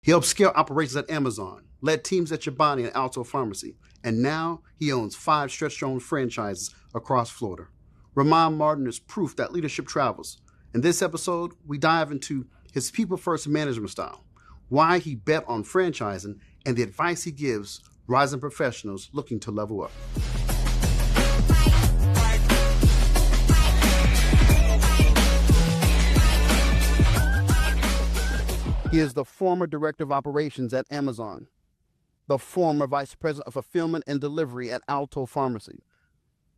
He helped scale operations at Amazon, led teams at Chobani and Alto Pharmacy, and now he owns 5 stretch-owned franchises across Florida. Ramiah Martin is proof that leadership travels. In this episode, we dive into his people-first management style, why he bet on franchising, and the advice he gives rising professionals looking to level up. He is the former director of operations at Amazon, the former vice president of fulfillment and delivery at Alto Pharmacy,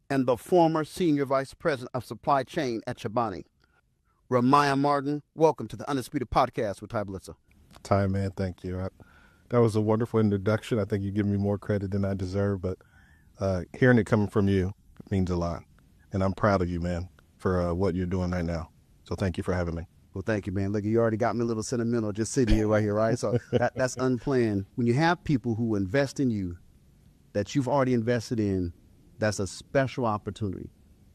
and the former senior vice president of supply chain at Chobani. Ramiah Martin, welcome to the Undisputed Podcast with Ty Bledsoe. Ty, man, thank you. That was a wonderful introduction. I think you give me more credit than I deserve, but hearing it coming from you means a lot. And I'm proud of you, man, for what you're doing right now. So thank you for having me. Well, thank you, man. Look, you already got me a little sentimental just sitting here right here, right? So that's unplanned. When you have people who invest in you that you've already invested in, that's a special opportunity.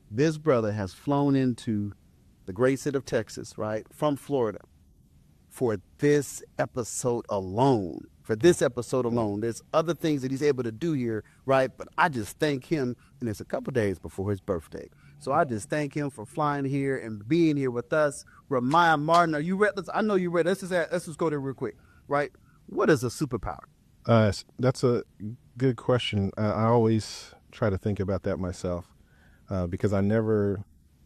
This brother has flown into the great state of Texas, right, from Florida for this episode alone. There's other things that he's able to do here, right? But I just thank him, and it's a couple days before his birthday. So I just thank him for flying here and being here with us. Ramiah Martin, are you ready? I know you're ready. Let's just go there real quick, right? What is a superpower? That's a good question. I always try to think about that myself because I never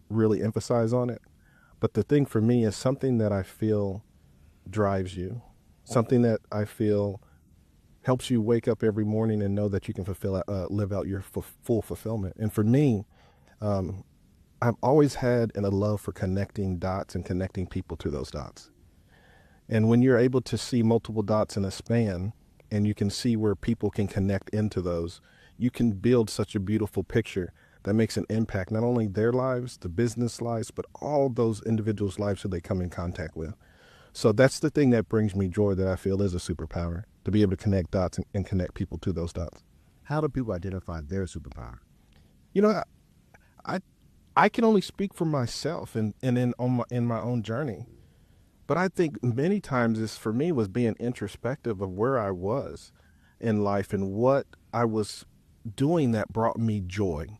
really emphasize on it. But the thing for me is something that I feel drives you, something that I feel helps you wake up every morning and know that you can live out your full fulfillment. And for me, I've always had a love for connecting dots and connecting people to those dots. And when you're able to see multiple dots in a span and you can see where people can connect into those, you can build such a beautiful picture that makes an impact, not only their lives, the business lives, but all those individuals' lives who they come in contact with. So that's the thing that brings me joy that I feel is a superpower, to be able to connect dots and connect people to those dots. How do people identify their superpower? You know, I can only speak for myself and in my own journey. But I think many times this for me was being introspective of where I was in life and what I was doing that brought me joy.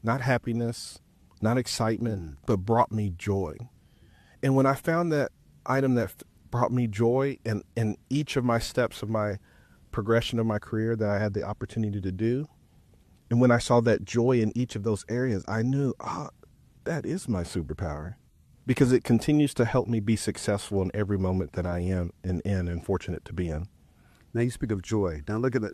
Not happiness, not excitement, but brought me joy. And when I found that item that brought me joy and in each of my steps of my progression of my career that I had the opportunity to do, and when I saw that joy in each of those areas, I knew, that is my superpower, because it continues to help me be successful in every moment that I am and fortunate to be in. Now you speak of joy. Now look at it.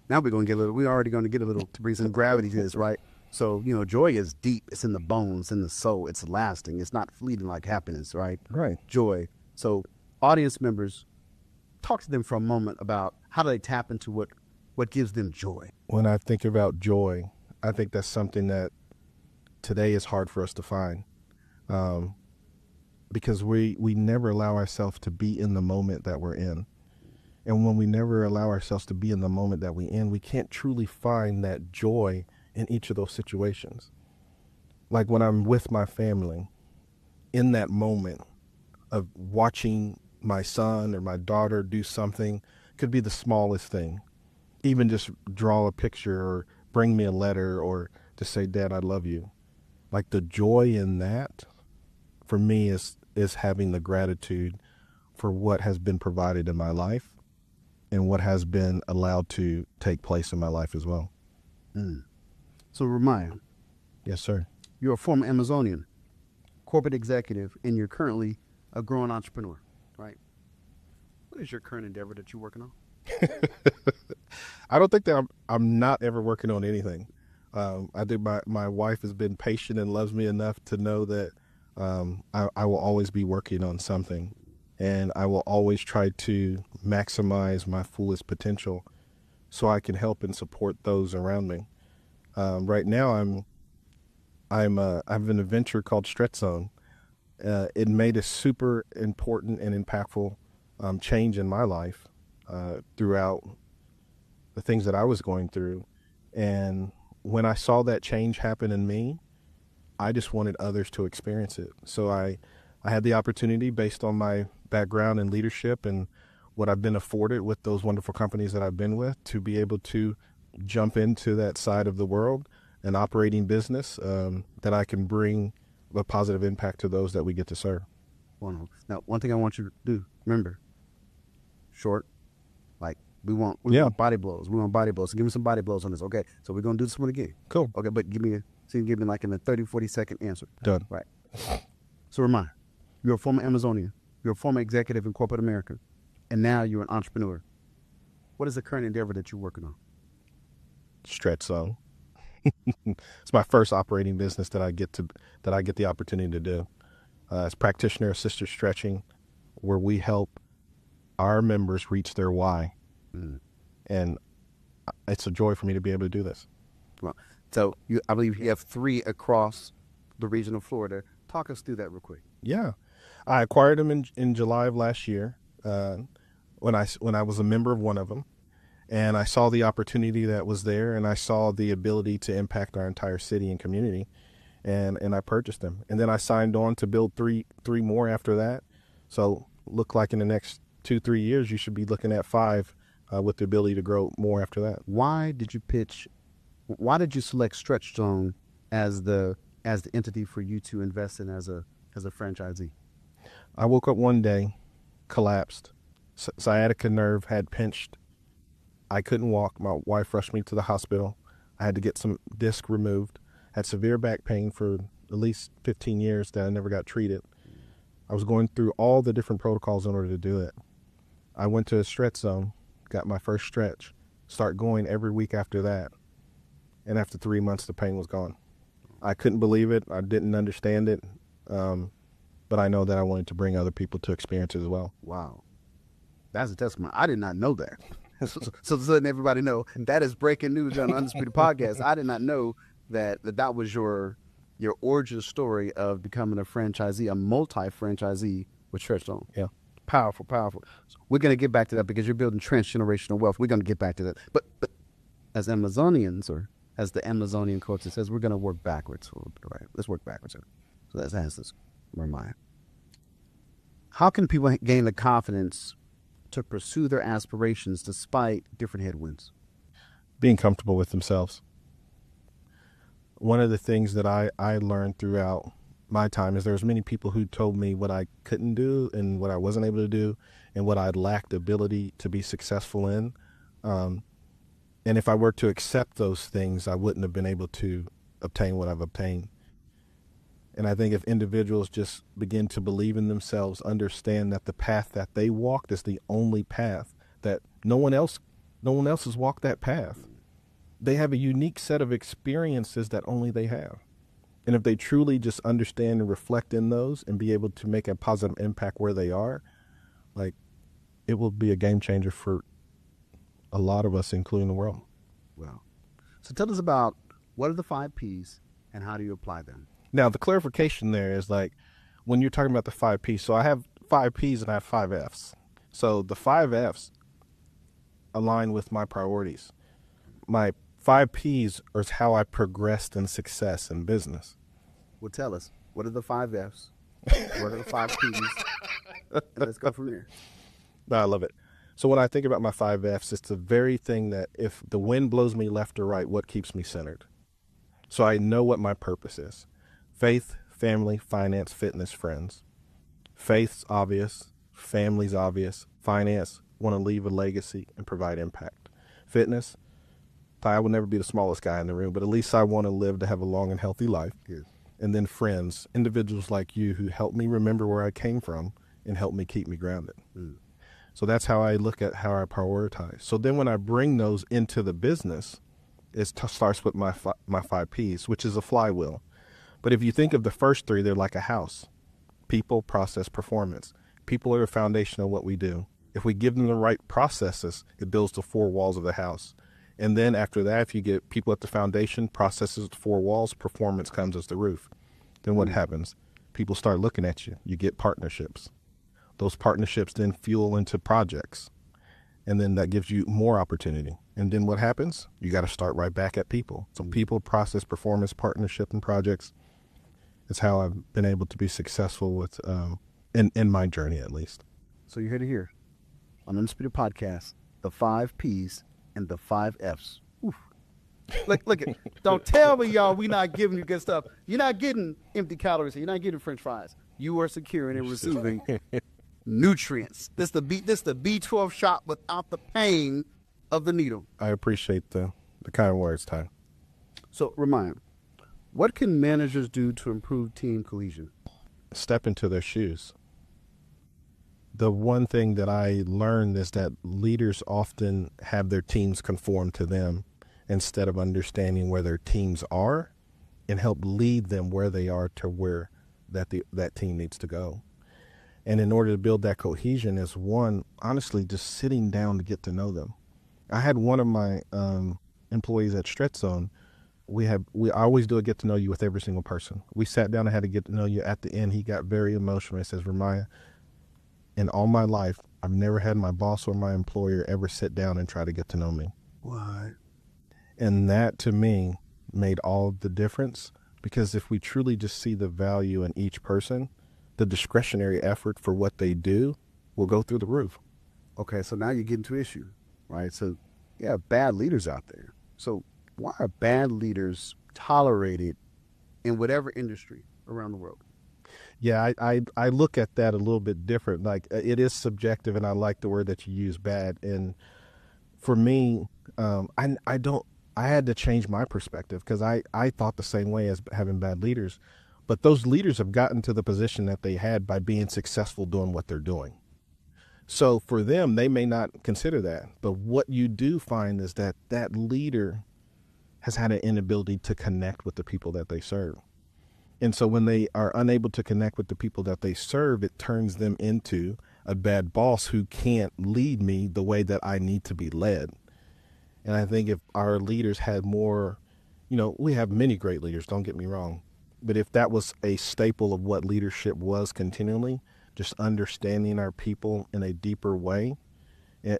Now we're already going to get a little to bring some gravity to this, right? So, joy is deep. It's in the bones, in the soul. It's lasting. It's not fleeting like happiness, right? Right. Joy. So audience members, talk to them for a moment about how do they tap into what gives them joy. When I think about joy, I think that's something that today is hard for us to find because we never allow ourselves to be in the moment that we're in. And when we never allow ourselves to be in the moment that we're in, we can't truly find that joy in each of those situations. Like when I'm with my family, in that moment of watching my son or my daughter do something, could be the smallest thing. Even just draw a picture or bring me a letter or to say, Dad, I love you. Like the joy in that, for me, is having the gratitude for what has been provided in my life and what has been allowed to take place in my life as well. So Ramiah. Yes, sir. You're a former Amazonian, corporate executive, and you're currently a growing entrepreneur, right? What is your current endeavor that you're working on? I don't think that I'm not ever working on anything. I think my wife has been patient and loves me enough to know that I will always be working on something, and I will always try to maximize my fullest potential so I can help and support those around me. Right now, I have an adventure called Stretch Zone. It made a super important and impactful change in my life throughout the things that I was going through. And when I saw that change happen in me, I just wanted others to experience it. So I had the opportunity, based on my background in leadership and what I've been afforded with those wonderful companies that I've been with, to be able to jump into that side of the world, an operating business that I can bring a positive impact to those that we get to serve. Wonderful. Now, one thing I want you to do, remember, short, like we want body blows. We want body blows. So give me some body blows on this. Okay, so we're going to do this one again. Cool. Okay, but give me like in a 30, 40-second answer. Done. Right. So Ramiah, you're a former Amazonian. You're a former executive in corporate America. And now you're an entrepreneur. What is the current endeavor that you're working on? Stretch Zone. It's my first operating business that I get the opportunity to do. It's practitioner assisted stretching, where we help our members reach their why. And it's a joy for me to be able to do this. Well, so I believe you have 3 across the region of Florida. Talk us through that real quick. Yeah. I acquired them in July of last year when I was a member of one of them. And I saw the opportunity that was there, and I saw the ability to impact our entire city and community, and I purchased them. And then I signed on to build three more after that. So look like in the next 2-3 years, you should be looking at 5 with the ability to grow more after that. Why did you select Stretch Zone as the entity for you to invest in as a franchisee? I woke up one day, collapsed, sciatica nerve had pinched. I couldn't walk. My wife rushed me to the hospital. I had to get some disc removed. Had severe back pain for at least 15 years that I never got treated. I was going through all the different protocols in order to do it. I went to a Stretch Zone, got my first stretch, start going every week after that. And after 3 months, the pain was gone. I couldn't believe it. I didn't understand it. But I know that I wanted to bring other people to experience it as well. Wow. That's a testimony. I did not know that. So letting everybody know, that is breaking news on the Undisputed Podcast. I did not know that was your origin story of becoming a franchisee, a multi-franchisee with Stretch Zone. Yeah. Powerful. So we're going to get back to that because you're building transgenerational wealth. We're going to get back to that. But as Amazonians, or as the Amazonian culture says, we're going to work backwards. Right? Let's work backwards. So let's ask this, Ramiah. How can people gain the confidence to pursue their aspirations despite different headwinds? Being comfortable with themselves. One of the things that I learned throughout my time is there was many people who told me what I couldn't do and what I wasn't able to do and what I lacked ability to be successful in. And if I were to accept those things, I wouldn't have been able to obtain what I've obtained. And I think if individuals just begin to believe in themselves, understand that the path that they walked is the only path, that no one else has walked that path. They have a unique set of experiences that only they have. And if they truly just understand and reflect in those and be able to make a positive impact where they are, like, it will be a game changer for a lot of us, including the world. Well, so tell us about what are the 5 Ps and how do you apply them? Now, the clarification there is like when you're talking about the 5 Ps. So I have 5 Ps and I have 5 Fs. So the 5 Fs align with my priorities. My 5 Ps is how I progressed in success in business. Well, tell us, what are the 5 Fs? What are the 5 Ps? And let's go from there. No, I love it. So when I think about my 5 Fs, it's the very thing that if the wind blows me left or right, what keeps me centered? So I know what my purpose is. Faith, family, finance, fitness, friends. Faith's obvious. Family's obvious. Finance, want to leave a legacy and provide impact. Fitness, I will never be the smallest guy in the room, but at least I want to live to have a long and healthy life. Yes. And then friends, individuals like you who help me remember where I came from and help me keep me grounded. So that's how I look at how I prioritize. So then when I bring those into the business, it starts with my 5 Ps, which is a flywheel. But if you think of the first 3, they're like a house. People, process, performance. People are the foundation of what we do. If we give them the right processes, it builds the 4 walls of the house. And then after that, if you get people at the foundation, processes, 4 walls, performance comes as the roof. Then what happens? People start looking at you. You get partnerships. Those partnerships then fuel into projects. And then that gives you more opportunity. And then what happens? You got to start right back at people. So people, process, performance, partnership, and projects. It's how I've been able to be successful with in my journey, at least. So you're here to hear on Undisputed Podcast, the 5 P's and the 5 F's. Oof. Look at, don't tell me, y'all, we not giving you good stuff. You're not getting empty calories. You're not getting French fries. You are securing and receiving nutrients. This the B12 shot without the pain of the needle. I appreciate the kind words, Ty. So, Ramiah, what can managers do to improve team cohesion? Step into their shoes. The one thing that I learned is that leaders often have their teams conform to them instead of understanding where their teams are and help lead them where they are to where that team needs to go. And in order to build that cohesion is one, honestly, just sitting down to get to know them. I had one of my employees at Stretch Zone. We always do a get to know you with every single person. We sat down and had to get to know you. At the end, he got very emotional. He says, Ramiah, in all my life, I've never had my boss or my employer ever sit down and try to get to know me. What? And that, to me, made all the difference, because if we truly just see the value in each person, the discretionary effort for what they do will go through the roof. Okay, so now you're getting to issue, right? So you have bad leaders out there. So why are bad leaders tolerated in whatever industry around the world? Yeah, I look at that a little bit different. Like, it is subjective, and I like the word that you use, bad. And for me, I had to change my perspective, because I thought the same way as having bad leaders. But those leaders have gotten to the position that they had by being successful doing what they're doing. So for them, they may not consider that. But what you do find is that that leader has had an inability to connect with the people that they serve. And so when they are unable to connect with the people that they serve, it turns them into a bad boss who can't lead me the way that I need to be led. And I think if our leaders had more, we have many great leaders, don't get me wrong. But if that was a staple of what leadership was continually, just understanding our people in a deeper way,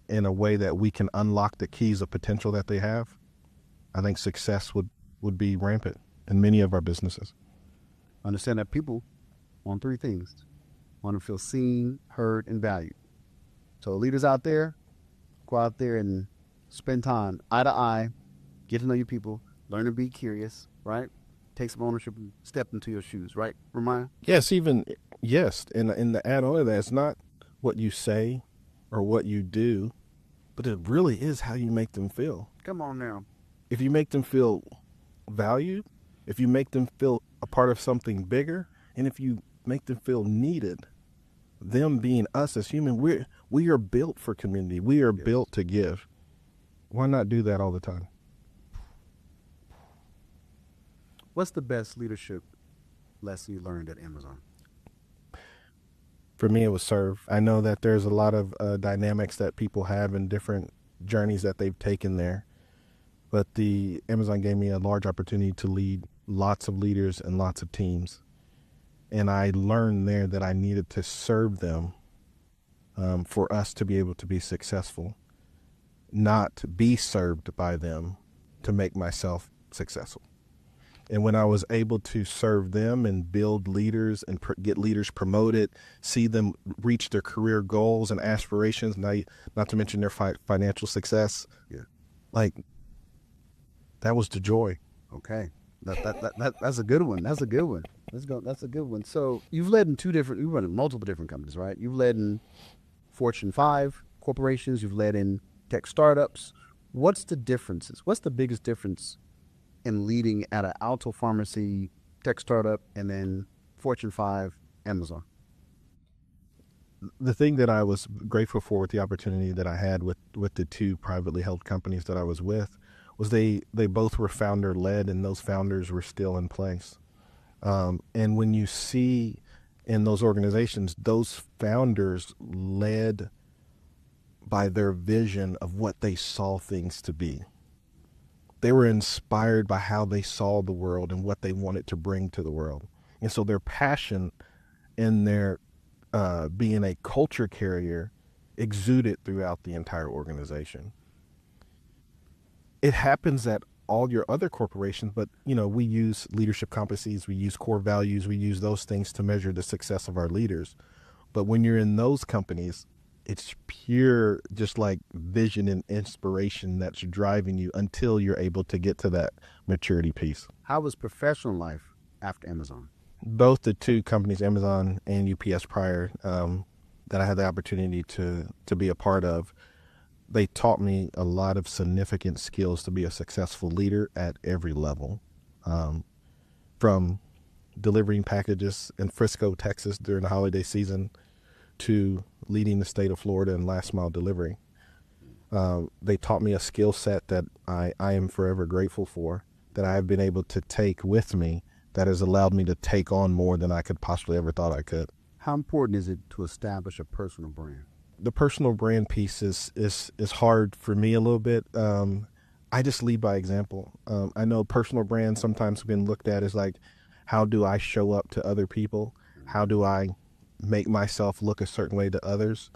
in a way that we can unlock the keys of potential that they have, I think success would be rampant in many of our businesses. Understand that people want 3 things. Want to feel seen, heard, and valued. So leaders out there, go out there and spend time eye to eye, get to know your people, learn to be curious, right? Take some ownership and step into your shoes, right, Ramiah? Yes, and the add on to that, it's not what you say or what you do, but it really is how you make them feel. Come on now. If you make them feel valued, if you make them feel a part of something bigger, and if you make them feel needed, them being us as human, we are built for community. We are built to give. Why not do that all the time? What's the best leadership lesson you learned at Amazon? For me, it was serve. I know that there's a lot of dynamics that people have in different journeys that they've taken there. But the Amazon gave me a large opportunity to lead lots of leaders and lots of teams. And I learned there that I needed to serve them for us to be able to be successful, not be served by them to make myself successful. And when I was able to serve them and build leaders and get leaders promoted, see them reach their career goals and aspirations, not to mention their financial success, that was the joy. Okay. That's a good one. That's a good one. That's a good one. So you've led in you've run in multiple different companies, right? You've led in Fortune 5 corporations. You've led in tech startups. What's the differences? What's the biggest difference in leading at an Alto Pharmacy tech startup and then Fortune 5 Amazon? The thing that I was grateful for with the opportunity that I had with the 2 privately held companies that I was with was they both were founder-led, and those founders were still in place. And when you see in those organizations, those founders led by their vision of what they saw things to be. They were inspired by how they saw the world and what they wanted to bring to the world. And so their passion and their being a culture carrier exuded throughout the entire organization. It happens at all your other corporations, but we use leadership competencies, we use core values, we use those things to measure the success of our leaders. But when you're in those companies, it's pure, just like vision and inspiration that's driving you until you're able to get to that maturity piece. How was professional life after Amazon? Both the two companies, Amazon and UPS prior, that I had the opportunity to be a part of, they taught me a lot of significant skills to be a successful leader at every level. From delivering packages in Frisco, Texas during the holiday season to leading the state of Florida in last mile delivery. They taught me a skill set that I am forever grateful for, that I have been able to take with me, that has allowed me to take on more than I could possibly ever thought I could. How important is it to establish a personal brand? The personal brand piece is hard for me a little bit. I just lead by example. I know personal brands sometimes have been looked at as like, how do I show up to other people? How do I make myself look a certain way to others?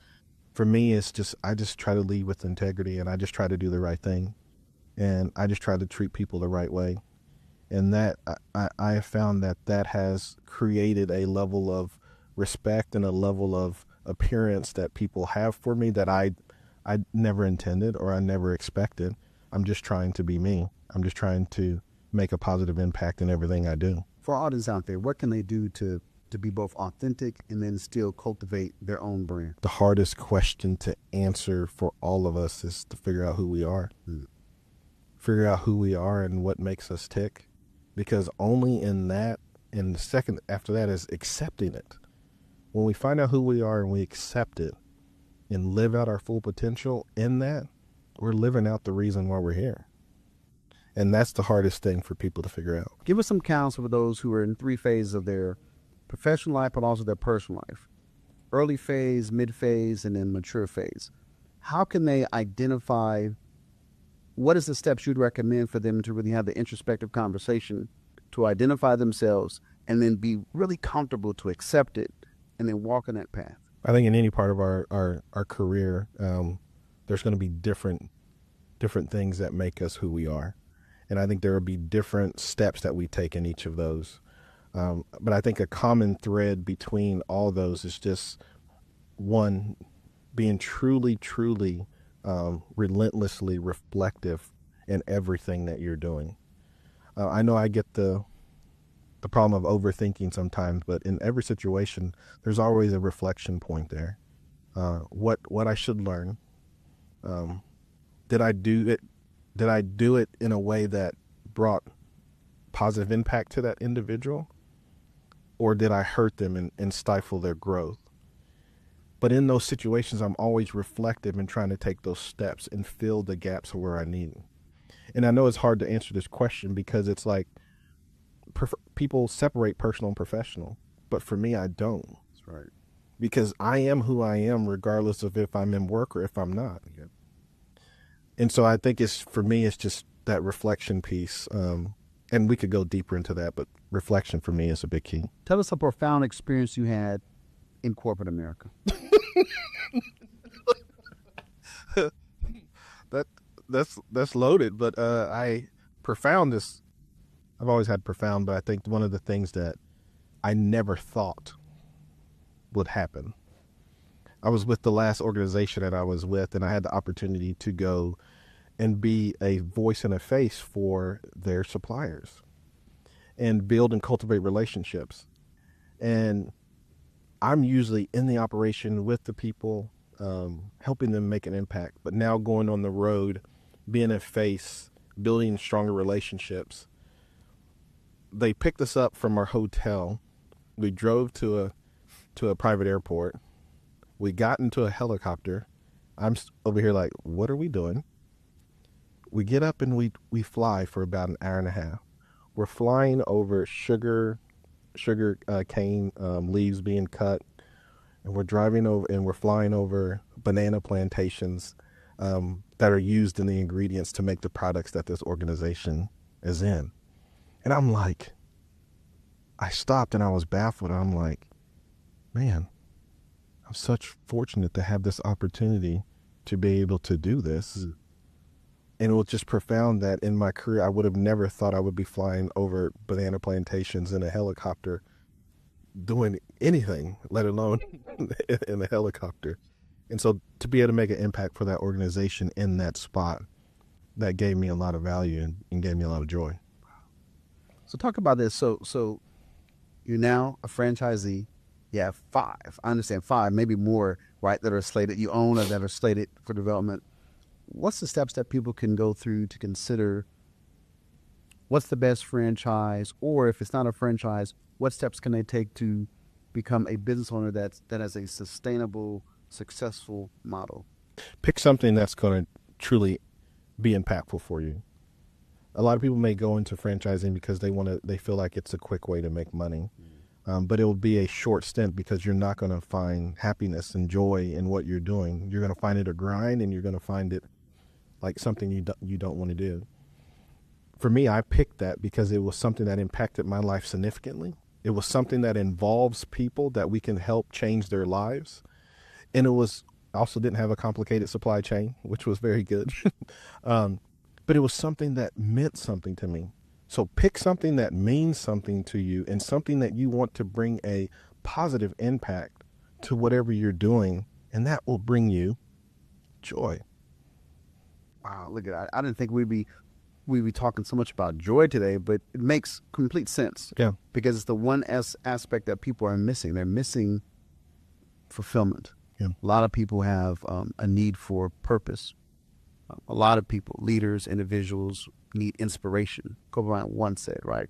For me, it's just, I just try to lead with integrity, and I just try to do the right thing. And I just try to treat people the right way. And that, I have found that has created a level of respect and a level of appearance that people have for me that I never intended or I never expected. I'm just trying to be me. I'm just trying to make a positive impact in everything I do. For our audience out there, what can they do to be both authentic and then still cultivate their own brand? The hardest question to answer for all of us is to figure out who we are. Figure out who we are and what makes us tick. Because only in that, and the second after that is accepting it. When we find out who we are and we accept it and live out our full potential in that, we're living out the reason why we're here. And that's the hardest thing for people to figure out. Give us some counsel for those who are in 3 phases of their professional life, but also their personal life. Early phase, mid phase, and then mature phase. How can they identify, what is the steps you'd recommend for them to really have the introspective conversation, to identify themselves, and then be really comfortable to accept it, and then walk in that path? I think in any part of our career, there's going to be different things that make us who we are. And I think there will be different steps that we take in each of those. But I think a common thread between all those is just, one, being truly, relentlessly reflective in everything that you're doing. I know I get the problem of overthinking sometimes, but in every situation, there's always a reflection point there. What I should learn. Did I do it in a way that brought positive impact to that individual? Or did I hurt them and stifle their growth? But in those situations, I'm always reflective and trying to take those steps and fill the gaps where I need them. And I know it's hard to answer this question because it's like people separate personal and professional. But for me, I don't. That's right. Because I am who I am regardless of if I'm in work or if I'm not. Yeah. And so I think for me, it's just that reflection piece. And we could go deeper into that, but reflection for me is a big key. Tell us a profound experience you had in corporate America. That's loaded, but I've always had profound, but I think one of the things that I never thought would happen. I was with the last organization that I was with, and I had the opportunity to go and be a voice and a face for their suppliers and build and cultivate relationships. And I'm usually in the operation with the people, helping them make an impact. But now going on the road, being a face, building stronger relationships. They picked us up from our hotel. We drove to a private airport. We got into a helicopter. I'm over here like, what are we doing? We get up and we fly for about an hour and a half. We're flying over sugar cane leaves being cut, and we're driving over and we're flying over banana plantations that are used in the ingredients to make the products that this organization is in. And I'm like, I stopped and I was baffled. I'm like, man, I'm such fortunate to have this opportunity to be able to do this. And it was just profound that in my career, I would have never thought I would be flying over banana plantations in a helicopter doing anything, let alone in a helicopter. And so to be able to make an impact for that organization in that spot, that gave me a lot of value and gave me a lot of joy. So talk about this. So you're now a franchisee. You have 5. I understand 5, maybe more, right, that are slated. You own or that are slated for development. What's the steps that people can go through to consider what's the best franchise, or if it's not a franchise, what steps can they take to become a business owner that has a sustainable, successful model? Pick something that's going to truly be impactful for you. A lot of people may go into franchising because they feel like it's a quick way to make money. But it will be a short stint because you're not going to find happiness and joy in what you're doing. You're going to find it a grind, and you're going to find it like something you don't want to do. For me, I picked that because it was something that impacted my life significantly. It was something that involves people that we can help change their lives. And it was also didn't have a complicated supply chain, which was very good. But it was something that meant something to me. So pick something that means something to you and something that you want to bring a positive impact to whatever you're doing, and that will bring you joy. Wow, look at that. I didn't think we'd be talking so much about joy today, but it makes complete sense. Yeah. Because it's the one aspect that people are missing. They're missing fulfillment. Yeah. A lot of people have a need for purpose. A lot of people, leaders, individuals, need inspiration. Kobe Bryant once said, right?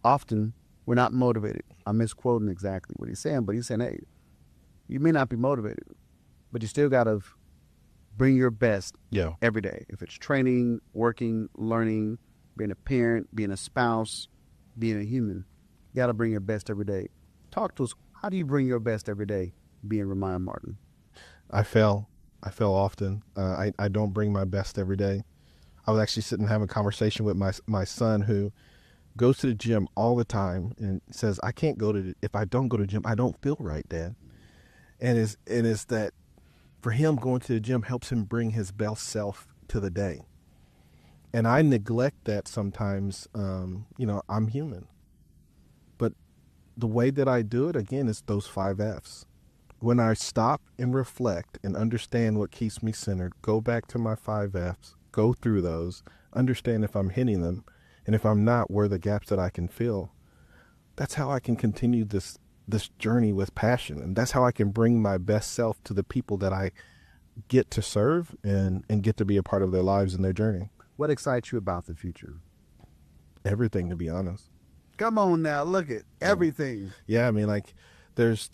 Often, we're not motivated. I'm misquoting exactly what he's saying, but he's saying, hey, you may not be motivated, but you still got to bring your best every day. If it's training, working, learning, being a parent, being a spouse, being a human, you got to bring your best every day. Talk to us. How do you bring your best every day being Ramiah Martin? I fail often. I don't bring my best every day. I was actually sitting having a conversation with my son, who goes to the gym all the time and says, I can't if I don't go to the gym, I don't feel right, Dad. And it's that for him, going to the gym helps him bring his best self to the day. And I neglect that sometimes. I'm human. But the way that I do it, again, is those 5 F's. When I stop and reflect and understand what keeps me centered, go back to my 5 F's, go through those, understand if I'm hitting them, and if I'm not, where are the gaps that I can fill. That's how I can continue this journey with passion. And that's how I can bring my best self to the people that I get to serve and get to be a part of their lives and their journey. What excites you about the future? Everything, to be honest. Come on now, look at everything. Yeah, I mean, like, there's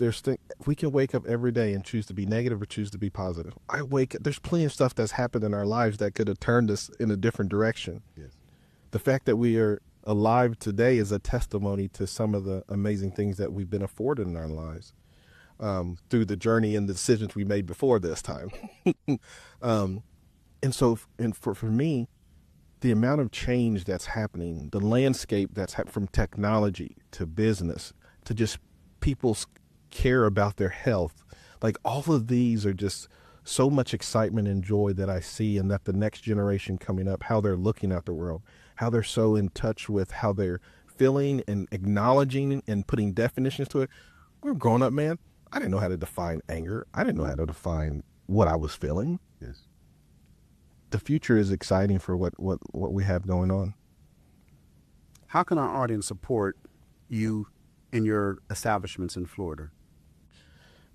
we can wake up every day and choose to be negative or choose to be positive. There's plenty of stuff that's happened in our lives that could have turned us in a different direction. Yes. The fact that we are alive today is a testimony to some of the amazing things that we've been afforded in our lives through the journey and the decisions we made before this time. And for me, the amount of change that's happening, the landscape that's from technology to business to just people's care about their health, like all of these are just so much excitement and joy that I see, and that the next generation coming up, how they're looking at the world, how they're so in touch with how they're feeling and acknowledging and putting definitions to it. We're growing up, man. I didn't know how to define anger. I didn't know how to define what I was feeling. Yes. The future is exciting for what we have going on. How can our audience support you in your establishments in Florida?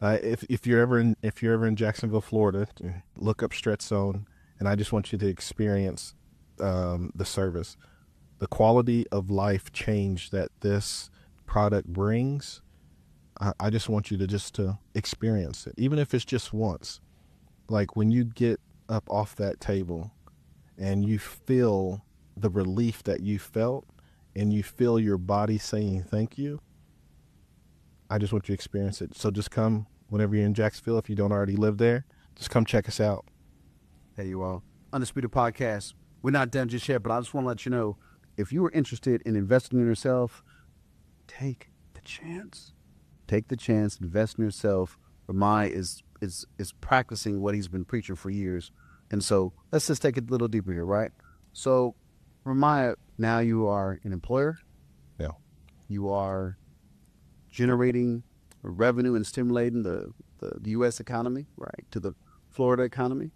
If you're ever in Jacksonville, Florida, look up Stretch Zone, and I just want you to experience the service, the quality of life change that this product brings. I just want you to experience it, even if it's just once. Like when you get up off that table and you feel the relief that you felt, and you feel your body saying thank you, I just want you to experience it. So just come whenever you're in Jacksonville. If you don't already live there, just come check us out. Hey, you all. Undisputed Podcast. We're not done just yet, but I just want to let you know, if you are interested in investing in yourself, take the chance. Take the chance, invest in yourself. Ramiah is practicing what he's been preaching for years. And so let's just take it a little deeper here, right? So, Ramiah, now you are an employer. Yeah. You are generating revenue and stimulating the U.S. economy, right, to the Florida economy.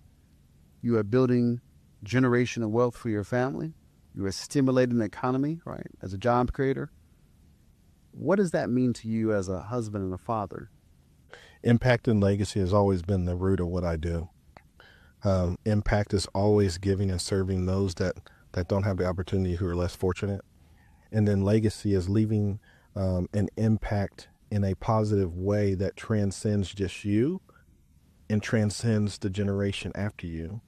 You are building generational wealth for your family. You are stimulating the economy, right, as a job creator. What does that mean to you as a husband and a father? Impact and legacy has always been the root of what I do. Impact is always giving and serving those that don't have the opportunity, who are less fortunate. And then legacy is leaving an impact in a positive way that transcends just you and transcends the generation after you.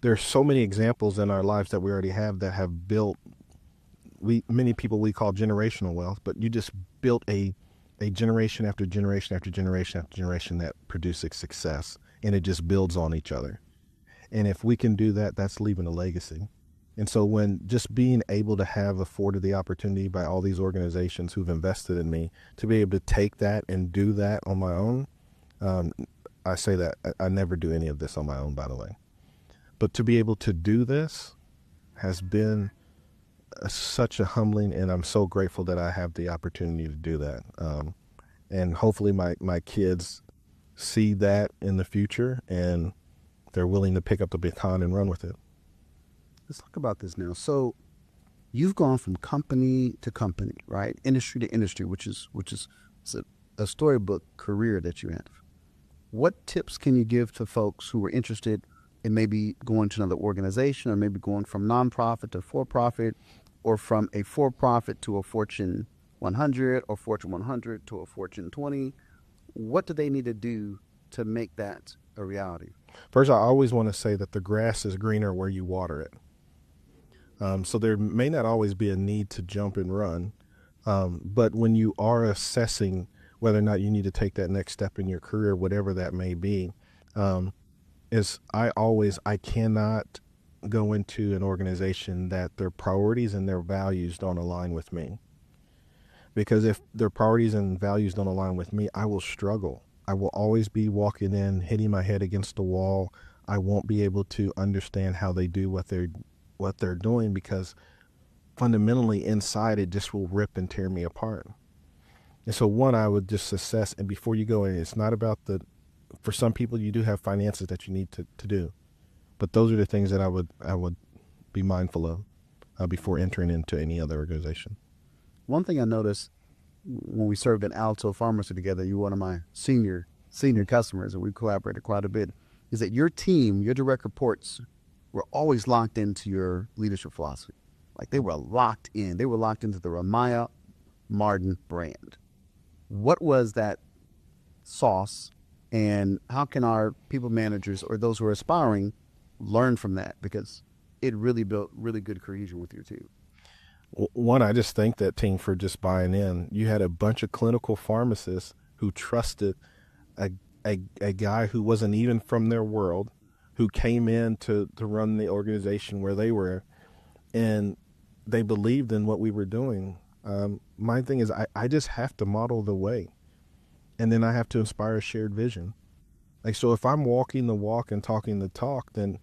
There are so many examples in our lives that we already have that have built, many people we call generational wealth, but you just built a generation after generation after generation after generation that produces success, and it just builds on each other. And if we can do that, that's leaving a legacy. And so when just being able to have afforded the opportunity by all these organizations who've invested in me to be able to take that and do that on my own, I say that I never do any of this on my own, by the way. But to be able to do this has been such a humbling, and I'm so grateful that I have the opportunity to do that. And hopefully my kids see that in the future, and they're willing to pick up the baton and run with it. Let's talk about this now. So you've gone from company to company, right? Industry to industry, which is a storybook career that you have. What tips can you give to folks who are interested in maybe going to another organization, or maybe going from nonprofit to for-profit, or from a for-profit to a Fortune 100, or Fortune 100 to a Fortune 20? What do they need to do to make that a reality? First, I always want to say that the grass is greener where you water it. So there may not always be a need to jump and run, but when you are assessing whether or not you need to take that next step in your career, whatever that may be, I cannot go into an organization that their priorities and their values don't align with me. Because if their priorities and values don't align with me, I will struggle. I will always be walking in, hitting my head against the wall. I won't be able to understand how they do what they're doing, because fundamentally inside it just will rip and tear me apart. And so one, I would just assess, and before you go in, it's not about for some people you do have finances that you need to do, but those are the things that I would be mindful of before entering into any other organization. One thing I noticed when we served at Alto Pharmacy together, you were one of my senior customers, and we collaborated quite a bit, is that your team, your direct reports, were always locked into your leadership philosophy. Like, they were locked in. They were locked into the Ramiah Martin brand. What was that sauce, and how can our people managers or those who are aspiring learn from that? Because it really built really good cohesion with your team. One, I just thank that team for just buying in. You had a bunch of clinical pharmacists who trusted a guy who wasn't even from their world, who came in to run the organization where they were, and they believed in what we were doing. My thing is I just have to model the way, and then I have to inspire a shared vision. Like, so if I'm walking the walk and talking the talk, then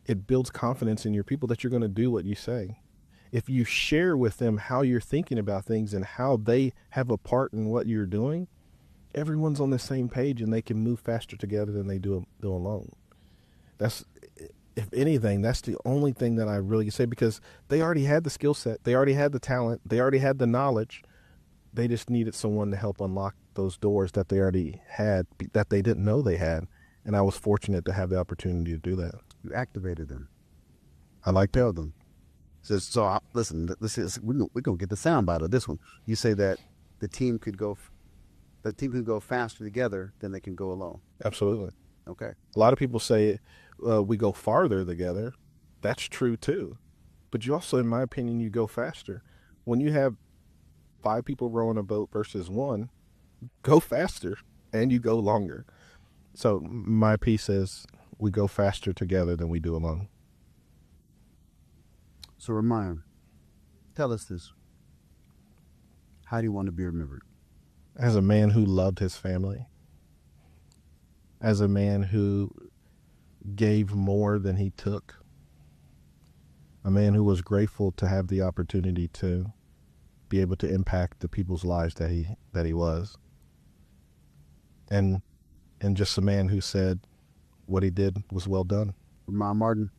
it builds confidence in your people that you're going to do what you say. If you share with them how you're thinking about things and how they have a part in what you're doing, everyone's on the same page and they can move faster together than they do alone. That's, if anything, that's the only thing that I really can say, because they already had the skill set, they already had the talent, they already had the knowledge. They just needed someone to help unlock those doors that they already had, that they didn't know they had. And I was fortunate to have the opportunity to do that. You activated them. I like to tell them. Listen, we're going to get the soundbite of this one. You say that the team could go faster together than they can go alone. Absolutely. Okay. A lot of people say we go farther together. That's true too. But you also, in my opinion, you go faster. When you have 5 people rowing a boat versus 1, go faster and you go longer. So my piece is we go faster together than we do alone. So Ramiah, tell us this. How do you want to be remembered? As a man who loved his family. As a man who gave more than he took. A man who was grateful to have the opportunity to be able to impact the people's lives that he was. And just a man who said, what he did was well done. Ramiah Martin,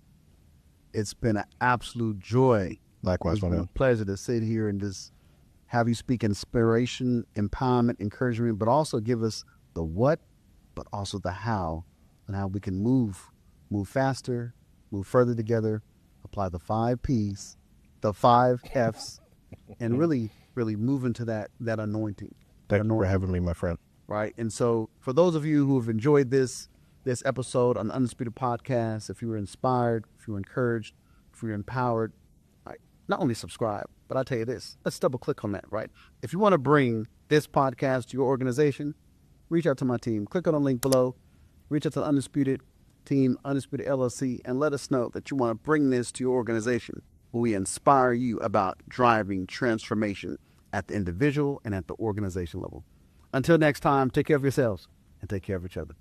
it's been an absolute joy. Likewise, It's been a pleasure to sit here and just have you speak inspiration, empowerment, encouragement, but also give us the what, but also the how, and how we can move faster, move further together, apply the 5 P's, the 5 F's, and really move into that anointing. Thank you for having me, my friend. Right. And so for those of you who have enjoyed this episode on the Undisputed Podcast, if you were inspired, if you were encouraged, if you were empowered, right, not only subscribe, but I'll tell you this, let's double click on that, right? If you want to bring this podcast to your organization, reach out to my team. Click on the link below, reach out to the Undisputed team, Undisputed LLC, and let us know that you want to bring this to your organization, where we inspire you about driving transformation at the individual and at the organization level. Until next time, take care of yourselves and take care of each other.